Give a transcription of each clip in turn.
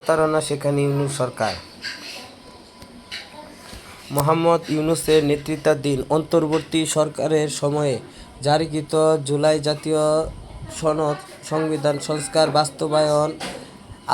প্রতারণা সেখানে ইউনূস সরকার। মোহাম্মদ ইউনূসের নেতৃত্বাধীন অন্তর্বর্তী সরকারের সময়ে জারিকৃত জুলাই জাতীয় সনদ, সংবিধান সংস্কার বাস্তবায়ন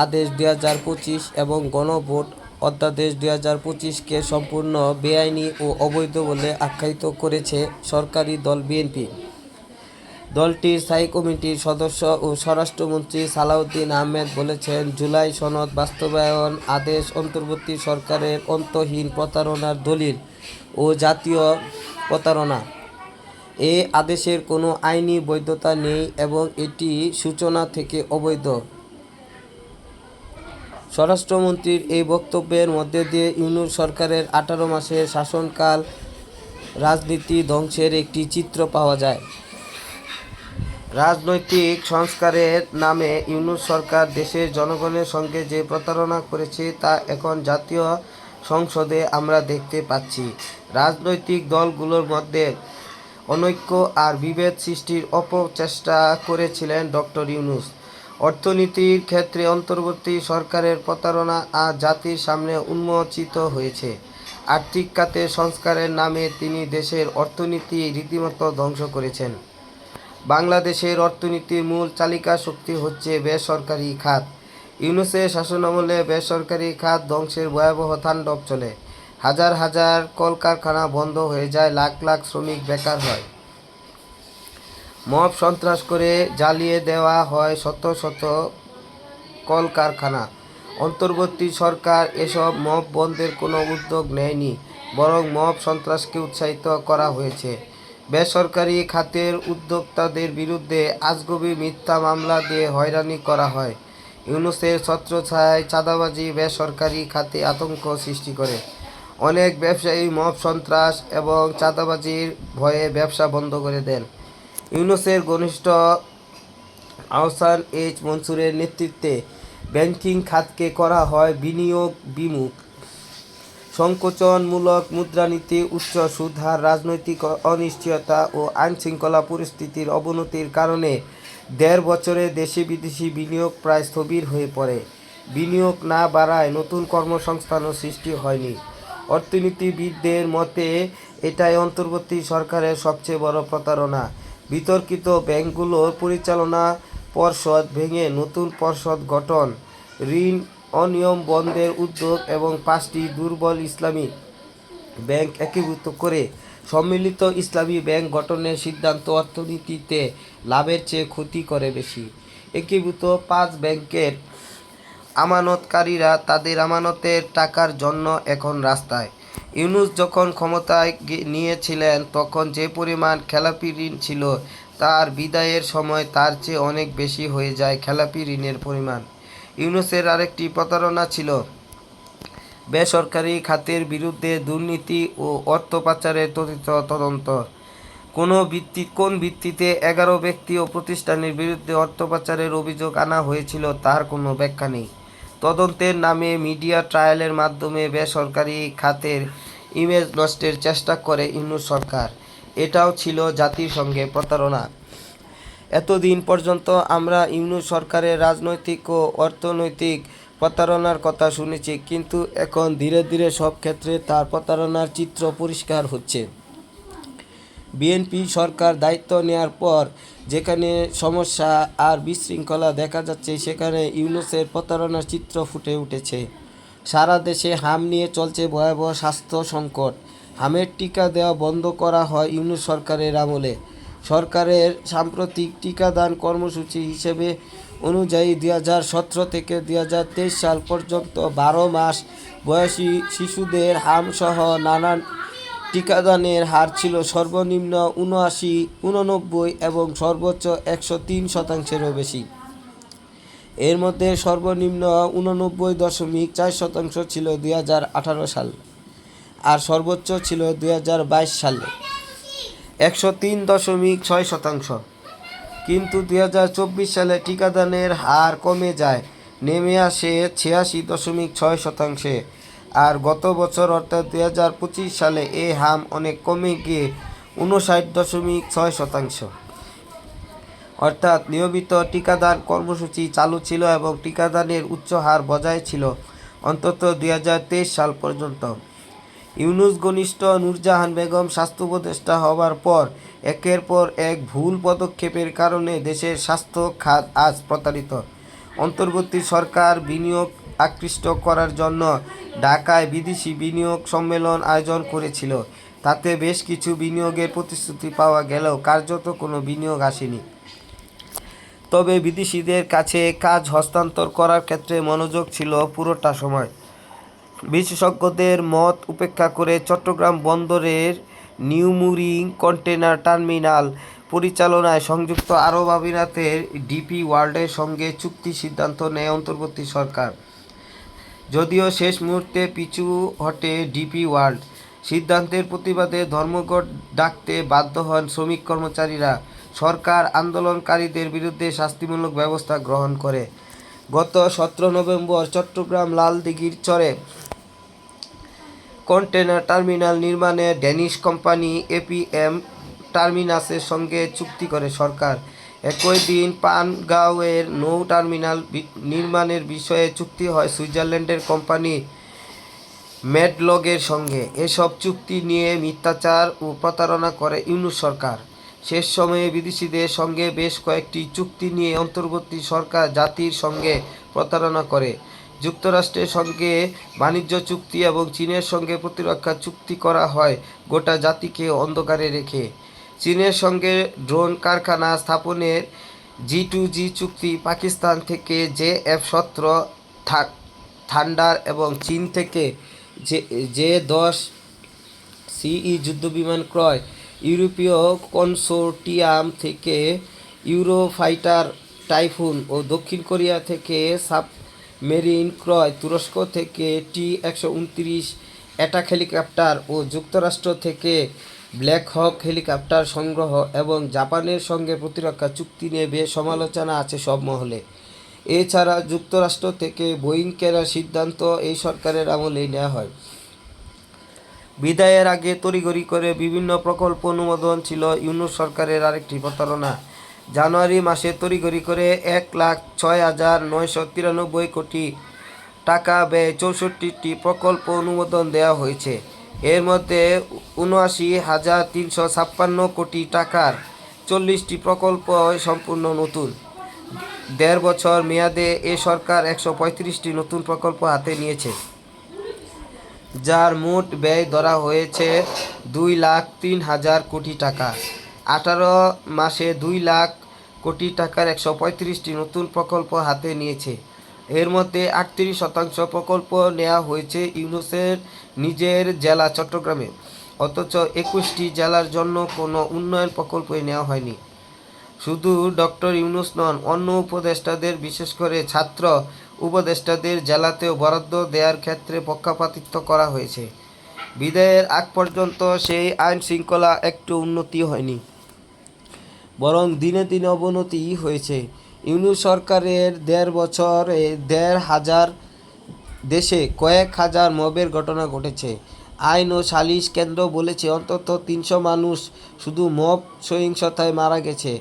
আদেশ ২০২৫ এবং গণভোট অধ্যাদেশ ২০২৫-কে সম্পূর্ণ বেআইনি ও অবৈধ বলে আখ্যায়িত করেছে সরকারি দল বিএনপি। দলটির স্থায়ী কমিটির সদস্য ও স্বরাষ্ট্রমন্ত্রী সালাউদ্দিন আহমেদ বলেছেন, জুলাই সনদ বাস্তবায়ন আদেশ অন্তর্বর্তী সরকারের অন্তহীন প্রতারণার দলিল ও জাতীয় প্রতারণা। এ আদেশের কোনো আইনি বৈধতা নেই এবং এটি সূচনা থেকে অবৈধ। স্বরাষ্ট্রমন্ত্রীর এই বক্তব্যের মধ্যে দিয়ে ইউনূস সরকারের 18 মাসের শাসনকাল রাজনীতি ধ্বংসের একটি চিত্র পাওয়া যায়। রাজনৈতিক সংস্কারের নামে ইউনূস সরকার দেশের জনগণের সঙ্গে যে প্রতারণা করেছে তা এখন জাতীয় সংসদে আমরা দেখতে পাচ্ছি। রাজনৈতিক দলগুলোর মধ্যে অনৈক্য আর বিভেদ সৃষ্টির অপচেষ্টা করেছিলেন ডক্টর ইউনূস। অর্থনীতির ক্ষেত্রে অন্তর্বর্তী সরকারের প্রতারণা আজ জাতির সামনে উন্মোচিত হয়েছে। আর্থিক খাতে সংস্কারের নামে তিনি দেশের অর্থনীতি রীতিমতো ধ্বংস করেছেন। বাংলাদেশের অর্থনীতির মূল চালিকা শক্তি হচ্ছে বেসরকারি খাত। ইউনূসের শাসনামলে বেসরকারি খাত ধ্বংসের ভয়াবহ তাণ্ডব চলে। হাজার হাজার কলকারখানা বন্ধ হয়ে যায়, লাখ লাখ শ্রমিক বেকার হয়। মব সন্ত্রাস করে জ্বালিয়ে দেওয়া হয় শত শত কলকারখানা। অন্তর্বর্তী সরকার এসব মব বন্ধের কোনো উদ্যোগ নেয়নি, বরং মব সন্ত্রাসকে উৎসাহিত করা হয়েছে। বেসরকারি খাতের উদ্যোক্তাদের বিরুদ্ধে আজগুবি মিথ্যা মামলা দিয়ে হয়রানি করা হয়। ইউনূসের ছত্রছায়ায় চাঁদাবাজি বেসরকারি খাতে আতঙ্ক সৃষ্টি করে। অনেক ব্যবসায়ী মব সন্ত্রাস এবং চাঁদাবাজির ভয়ে ব্যবসা বন্ধ করে দেন। ইউনূসের ঘনিষ্ঠ আহসান এইচ মনসুরের নেতৃত্বে ব্যাংকিং খাতকে করা হয় বিনিয়োগ বিমুখ। সংকোচনমূলক মুদ্রানীতি, উচ্চ সুদ হার, রাজনৈতিক অনিশ্চয়তা ও আইনশৃঙ্খলা পরিস্থিতির অবনতির কারণে ১.৫ বছরে দেশি বিদেশি বিনিয়োগ প্রায় স্থবির হয়ে পড়ে। বিনিয়োগ না বাড়ায় নতুন কর্মসংস্থানও সৃষ্টি হয়নি। অর্থনীতিবিদদের মতে এটাই অন্তর্বর্তী সরকারের সবচেয়ে বড় প্রতারণা। বিতর্কিত ব্যাংকগুলোর পরিচালনা পর্ষদ ভেঙে নতুন পর্ষদ গঠন, ঋণ অনিয়ম বন্ধের উদ্যোগ এবং 5টি দুর্বল ইসলামী ব্যাংক একীভূত করে সম্মিলিত ইসলামী ব্যাংক গঠনের সিদ্ধান্ত অর্থনীতিতে লাভের চেয়ে ক্ষতি করে বেশি। একীভূত 5 ব্যাংকের আমানতকারীরা তাদের আমানতের টাকার জন্য এখন রাস্তায়। ইউনূস যখন ক্ষমতায় নিয়েছিলেন তখন যে পরিমাণ খেলাপি ঋণ ছিল, তার বিদায়ের সময় তার চেয়ে অনেক বেশি হয়ে যায় খেলাপি ঋণের পরিমাণ। ইউনূসের আরেকটি প্রতারণা ছিল বেসরকারি খাতের বিরুদ্ধে দুর্নীতি ও অর্থ পাচারের তদন্ত। কোন ভিত্তিতে 11 ব্যক্তি ও প্রতিষ্ঠানের বিরুদ্ধে অর্থ পাচারের অভিযোগ আনা হয়েছিল তার কোনো ব্যাখ্যা নেই। তদন্তের নামে মিডিয়া ট্রায়ালের মাধ্যমে বেসরকারি খাতের ইমেজ নষ্টের চেষ্টা করে ইউনূস সরকার। এটাও ছিল জাতির সঙ্গে প্রতারণা। এতদিন পর্যন্ত আমরা ইউনূস সরকারের রাজনৈতিক ও অর্থনৈতিক প্রতারণার কথা শুনেছি, কিন্তু এখন ধীরে ধীরে সব ক্ষেত্রে তার প্রতারণার চিত্র পরিষ্কার হচ্ছে। বিএনপি সরকার দায়িত্ব নেয়ার পর যেখানে সমস্যা আর বিশৃঙ্খলা দেখা যাচ্ছে, সেখানে ইউনূসের প্রতারণার চিত্র ফুটে উঠেছে। সারা দেশে হাম নিয়ে চলছে ভয়াবহ স্বাস্থ্য সংকট। হামের টিকা দেওয়া বন্ধ করা হয় ইউনূস সরকারের আমলে। সরকারের সাম্প্রতিক টিকাদান কর্মসূচি হিসেবে অনুযায়ী 2017 থেকে 2023 সাল পর্যন্ত 12 মাস বয়সী শিশুদের হামসহ নানান টিকাদানের হার ছিল সর্বনিম্ন 79, 89 এবং সর্বোচ্চ 103%-এরও বেশি। এর মধ্যে সর্বনিম্ন 89.4% ছিল 2018 সাল আর সর্বোচ্চ ছিল 2022 সালে 103.6%। কিন্তু 2024 সালে টিকাদানের হার কমে যায়, নেমে আসে 86.6%। আর গত বছর অর্থাৎ 2025 সালে এই হার অনেক কমে গিয়ে 59.6%। অর্থাৎ নিয়মিত টিকাদান কর্মসূচি চালু ছিল এবং টিকাদানের উচ্চ হার বজায় ছিল অন্তত 2023 সাল পর্যন্ত। ইউনূস ঘনিষ্ঠ নূরজাহান বেগম স্বাস্থ্য উপদেষ্টা হওয়ার পর একের পর এক ভুল পদক্ষেপের কারণে দেশের স্বাস্থ্য খাত আজ প্রতারিত। অন্তর্বর্তী সরকার বিনিয়োগ আকৃষ্ট করার জন্য ঢাকায় বিদেশি বিনিয়োগ সম্মেলন আয়োজন করেছিল। তাতে বেশ কিছু বিনিয়োগের প্রতিশ্রুতি পাওয়া গেলেও কার্যত কোনো বিনিয়োগ আসেনি। তবে বিদেশিদের কাছে কাজ হস্তান্তর করার ক্ষেত্রে মনোযোগ ছিল পুরোটা সময়। বিশেষজ্ঞদের মত উপেক্ষা করে চট্টগ্রাম বন্দরের নিউ মুরিং কন্টেনার টার্মিনাল পরিচালনায় সংযুক্ত আরব আমিরাতের ডিপি ওয়ার্ল্ডের সঙ্গে চুক্তি সিদ্ধান্ত নেয় অন্তর্বর্তী সরকার। যদিও শেষ মুহূর্তে পিছু হটে ডিপি ওয়ার্ল্ড। সিদ্ধান্তের প্রতিবাদে ধর্মঘট ডাকতে বাধ্য হন শ্রমিক কর্মচারীরা। সরকার আন্দোলনকারীদের বিরুদ্ধে শাস্তিমূলক ব্যবস্থা গ্রহণ করে। গত 17 নভেম্বর চট্টগ্রাম লালদিঘির চরে কন্টেনার টার্মিনাল নির্মাণে ড্যানিশ কোম্পানি এপিএম টার্মিনাসের সঙ্গে চুক্তি করে সরকার। একই দিন পানগাঁওয়ের নৌ টার্মিনাল নির্মাণের বিষয়ে চুক্তি হয় সুইজারল্যান্ডের কোম্পানি ম্যাডলগের সঙ্গে। এসব চুক্তি নিয়ে মিথ্যাচার ও প্রতারণা করে ইউনূস সরকার। শেষ সময়ে বিদেশিদের সঙ্গে বেশ কয়েকটি চুক্তি নিয়ে অন্তর্বর্তী সরকার জাতির সঙ্গে প্রতারণা করে। যুক্তরাষ্ট্রের সঙ্গে বাণিজ্য চুক্তি এবং চীনের সঙ্গে প্রতিরক্ষা চুক্তি করা হয় গোটা জাতিকে অন্ধকারে রেখে। চীনের সঙ্গে ড্রোন কারখানা স্থাপনের G2G চুক্তি, পাকিস্তান থেকে JF-17 থান্ডার এবং চীন থেকে J-10 CE যুদ্ধবিমান ক্রয়, ইউরোপীয় কনসোর্টিয়াম থেকে ইউরোফাইটার টাইফুন ও দক্ষিণ কোরিয়া থেকে সাবমেরিন ক্রয়, তুরস্ক থেকে T-129 অ্যাটাক হেলিকপ্টার ও যুক্তরাষ্ট্র থেকে ব্ল্যাক হক হেলিকপ্টার সংগ্রহ এবং জাপানের সঙ্গে প্রতিরক্ষা চুক্তি নিয়ে বেশ সমালোচনা আছে সব মহলে। এছাড়া যুক্তরাষ্ট্র থেকে বোয়িং কেনার সিদ্ধান্ত এই সরকারের আমলেই নেওয়া হয়। বিদায়ের আগে তড়িঘড়ি করে বিভিন্ন প্রকল্প অনুমোদন ছিল ইউনূস সরকারের আরেকটি প্রতারণা। জানুয়ারি মাসে তড়িঘড়ি করে 1,06,993 কোটি টাকা ব্যয়ে 64টি প্রকল্প অনুমোদন দেওয়া হয়েছে। এর মধ্যে 79,356 কোটি টাকার 40টি প্রকল্প সম্পূর্ণ নতুন। 1.5 বছর মেয়াদে এ সরকার 135টি নতুন প্রকল্প হাতে নিয়েছে, যার মোট ব্যয় ধরা হয়েছে 2,03,000 কোটি টাকা। 18 মাসে 2 লাখ কোটি টাকার 135টি নতুন প্রকল্প হাতে নিয়েছে। এর মধ্যে 38% প্রকল্প নেওয়া হয়েছে ইউনূসের নিজের জেলা চট্টগ্রামে, অথচ 21টি জেলার জন্য কোনো উন্নয়ন প্রকল্পই নেওয়া হয়নি। শুধু ডক্টর ইউনূস নন, অন্য উপদেষ্টাদের, বিশেষ করে ছাত্র উপদেষ্টাদের জেলাতেও বরাদ্দ দেওয়ার ক্ষেত্রে পক্ষপাতিত্ব করা হয়েছে। বিদায়ের আগ পর্যন্ত সেই আইন শৃঙ্খলা একটু উন্নতি হয়নি, বরং দিনে দিনে অবনতিই হয়েছে। ইউনূস সরকারের 1.5 বছরে 1,500 দেশে কয়েক হাজার মবের ঘটনা ঘটেছে। আইন ও সালিশ কেন্দ্র বলেছে অন্তত 300 মানুষ শুধু মব সহিংসতায় মারা গেছে।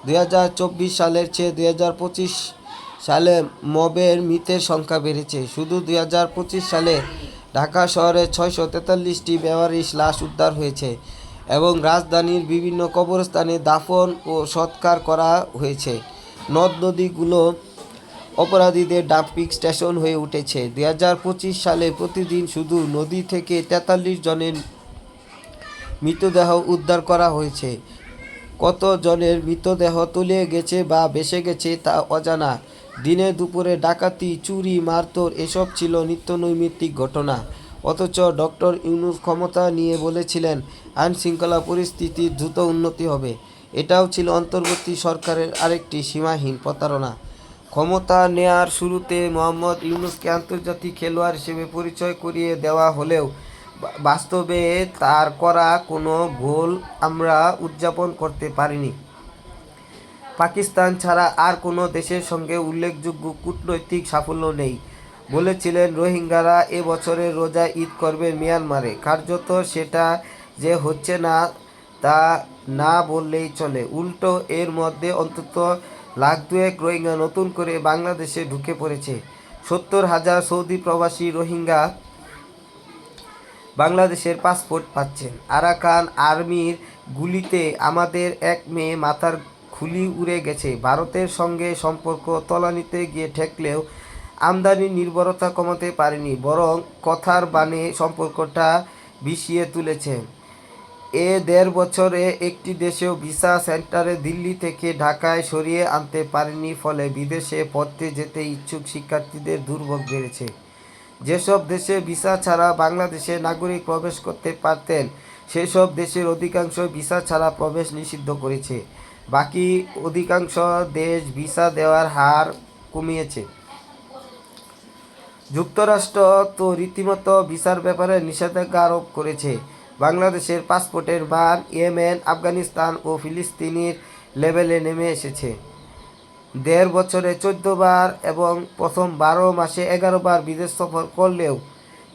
2024 সালের চেয়ে 2025 সালে মবের মৃতের সংখ্যা বেড়েছে। শুধু 2025 সালে ঢাকা শহরে 643টি বেওয়ারিশ লাশ উদ্ধার হয়েছে এবং রাজধানীর বিভিন্ন কবরস্থানে দাফন ও সৎকার করা হয়েছে। নদ নদীগুলো অপরাধীদের ডাম্পিং স্টেশন হয়ে উঠেছে। 2025 সালে প্রতিদিন শুধু নদী থেকে 43 জনের মৃতদেহ উদ্ধার করা হয়েছে। কত জনের মৃতদেহ তলিয়ে গেছে বা ভেসে গেছে তা অজানা। দিনে দুপুরে ডাকাতি, চুরি, মারধর এসব ছিল নিত্যনৈমিত্তিক ঘটনা। অথচ ডক্টর ইউনূস ক্ষমতা নিয়ে বলেছিলেন আইন শৃঙ্খলা পরিস্থিতির দ্রুত উন্নতি হবে। এটাও ছিল অন্তর্বর্তী সরকারের আরেকটি সীমাহীন প্রতারণা। ক্ষমতা নেয়ার শুরুতে মোহাম্মদ ইউনূসকে আন্তর্জাতিক খেলোয়াড় হিসেবে পরিচয় করিয়ে দেওয়া হলেও বাস্তবে তার করা কোনো গোল আমরা উদযাপন করতে পারিনি। পাকিস্তান ছাড়া আর কোনো দেশের সঙ্গে উল্লেখযোগ্য কূটনৈতিক সাফল্য নেই। বলেছিলেন রোহিঙ্গারা এ বছরের রোজা ঈদ করবে মিয়ানমারে, কার্যত সেটা যে হচ্ছে না তা না বললেই চলে। উল্টো এর মধ্যে অন্তত লাখ দুয়েক রোহিঙ্গা নতুন করে বাংলাদেশে ঢুকে পড়েছে। 70,000 সৌদি প্রবাসী রোহিঙ্গা বাংলাদেশের পাসপোর্ট পাচ্ছেন। আরাকান আর্মির গুলিতে আমাদের এক মেয়ে মাথার খুলি উড়ে গেছে। ভারতের সঙ্গে সম্পর্ক তলানিতে গিয়ে ঠেকলেও আমদানি নির্ভরতা কমাতে পারেনি, বরং কথার বাণে সম্পর্কটা বিষিয়ে তুলেছে। 1.5 বছরে একটি দেশেও ভিসা সেন্টারে দিল্লি থেকে ঢাকায় সরিয়ে আনতে পারেনি, ফলে বিদেশে পড়তে যেতে ইচ্ছুক শিক্ষার্থীদের দুর্ভোগ বেড়েছে। যেসব দেশে ভিসা ছাড়া বাংলাদেশে নাগরিক প্রবেশ করতে পারতেন, সেসব দেশের অধিকাংশ ভিসা ছাড়া প্রবেশ নিষিদ্ধ করেছে। বাকি অধিকাংশ দেশ ভিসা দেওয়ার হার কমিয়েছে। যুক্তরাষ্ট্র তো রীতিমতো ভিসার ব্যাপারে নিষেধাজ্ঞা আরোপ করেছে। বাংলাদেশের পাসপোর্টের মান ইয়েমেন, আফগানিস্তান ও ফিলিস্তিনের লেভেলে নেমে এসেছে। 1.5 বছরে 14 বার এবং প্রথম 12 মাসে 11 বার বিদেশ সফর করলেও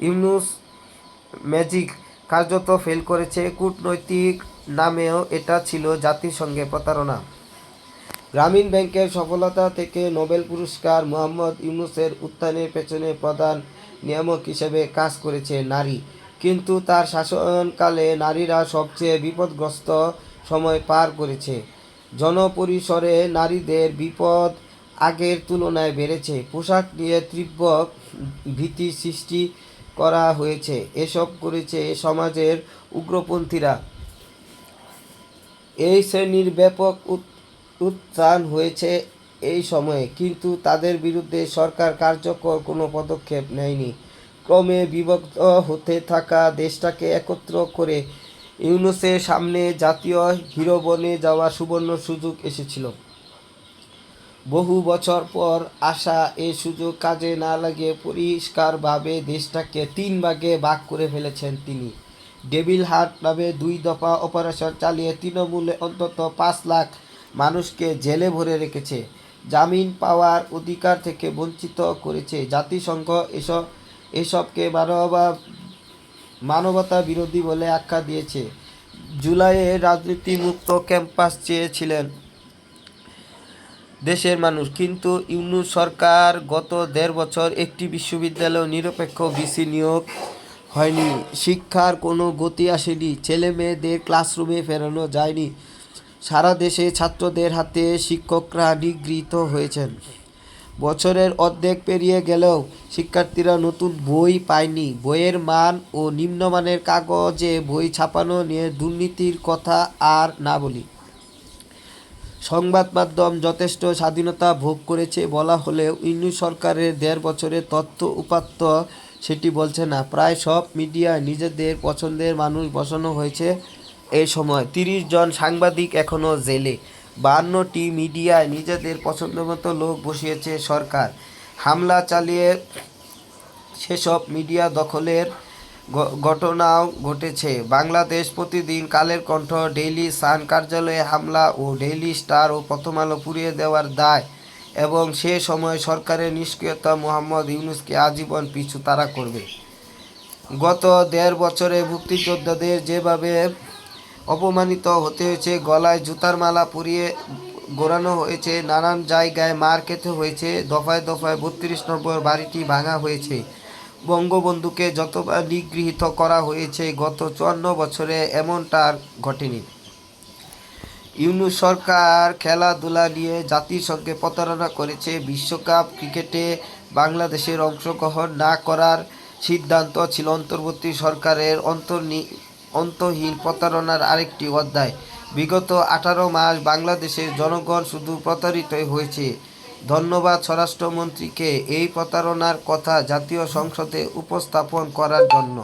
ইউনূস ম্যাজিক কার্যত ফেল করেছে। কূটনৈতিক নামেও এটা ছিল জাতিসংঘে প্রতারণা। গ্রামীণ ব্যাংকের সফলতা থেকে নোবেল পুরস্কার। মোহাম্মদ ইউনূসের উত্থানের পেছনে প্রধান নিয়ামক হিসেবে কাজ করেছে নারী, কিন্তু তার শাসনকালে নারীরা সবচেয়ে বিপদগ্রস্ত সময় পার করেছে। জনপরিসরে নারীদের বিপদ আগের তুলনায় বেড়েছে। পোশাক নিয়ে তীব্র ভীতি সৃষ্টি করা হয়েছে। এসব করেছে সমাজের উগ্রপন্থীরা। এই শ্রেণীর ব্যাপক উত্থান হয়েছে এই সময়ে, কিন্তু তাদের বিরুদ্ধে সরকার কার্যকর কোনো পদক্ষেপ নেয়নি। ক্রমে বিভক্ত হতে থাকা দেশটাকে একত্র করে ইউনূসের সামনে জাতীয় হিরো বনে যাওয়ার সুবর্ণ সুযোগ এসেছিল। বহু বছর পর আসা এই সুযোগ কাজে না লাগিয়ে পরিষ্কারভাবে দেশটাকে 3 ভাগে ভাগ করে ফেলেছেন তিনি। ডেভিল হান্ট নামে 2 দফা অপারেশন চালিয়ে তৃণমূলে অন্তত 5 লাখ মানুষকে জেলে ভরে রেখেছে। জামিন পাওয়ার অধিকার থেকে বঞ্চিত করেছে। জাতিসংঘ এসবকে মানবতা বিরোধী বলে আখ্যা দিয়েছে। জুলাইয়ে রাজনীতিমুক্ত ক্যাম্পাস চেয়েছিলেন দেশের মানুষ, কিন্তু ইউনূস সরকার গত 1.5 বছর একটি বিশ্ববিদ্যালয় নিরপেক্ষ ভিসি নিয়োগ হয়নি। শিক্ষার কোনো গতি আসেনি। ছেলে মেয়েদের ক্লাসরুমে ফেরানো যায়নি। সারা দেশে ছাত্রদের হাতে শিক্ষকরা নিগৃহীত হয়েছেন। বছরের অর্ধেক পেরিয়ে গেলেও শিক্ষার্থীরা নতুন বই পায়নি। বইয়ের মান ও নিম্নমানের কাগজে বই ছাপানো নিয়ে দুর্নীতির কথা আর না বলি। সংবাদ মাধ্যম যথেষ্ট স্বাধীনতা ভোগ করেছে বলা হলেও ইউনূস সরকারের 1.5 বছরের তথ্য উপাত্ত সেটি বলছে না। প্রায় সব মিডিয়ায় নিজেদের পছন্দের মানুষ বসানো হয়েছে। এই সময় 30 জন সাংবাদিক এখনও জেলে। 52টি মিডিয়ায় নিজেদের পছন্দমতো লোক বসিয়েছে সরকার। হামলা চালিয়ে সেসব মিডিয়া দখলের ঘটনাও ঘটেছে। বাংলাদেশ প্রতিদিন, কালের কণ্ঠ, ডেইলি সান কার্যালয়ে হামলা ও ডেইলি স্টার ও প্রথম আলো পুড়িয়ে দেওয়ার দায় এবং সে সময় সরকারের নিষ্ক্রিয়তা মোহাম্মদ ইউনূসকে আজীবন পিছু তাড়া করবে। গত 1.5 বছরে মুক্তিযোদ্ধাদের যেভাবে অপমানিত হতে হয়েছে, গলায় জুতার মালা পরিয়ে ঘোরানো হয়েছে, নানান জায়গায় মার খেতে হয়েছে, দফায় দফায় 32 নম্বর বাড়িটি ভাঙা হয়েছে, বঙ্গবন্ধুকে যতবার নিগৃহীত করা হয়েছে, গত 54 বছরে এমনটা আর ঘটেনি। ইউনূস সরকার খেলাধুলা নিয়ে জাতির সঙ্গে প্রতারণা করেছে। বিশ্বকাপ ক্রিকেটে বাংলাদেশের অংশগ্রহণ না করার সিদ্ধান্ত ছিল অন্তর্বর্তী সরকারের অন্তহীন প্রতারণার আরেকটি অধ্যায়। বিগত 18 মাস বাংলাদেশের জনগণ শুধু প্রতারিতই হয়েছে। ধন্যবাদ স্বরাষ্ট্রমন্ত্রীকে এই প্রতারণার কথা জাতীয় সংসদে উপস্থাপন করার জন্য।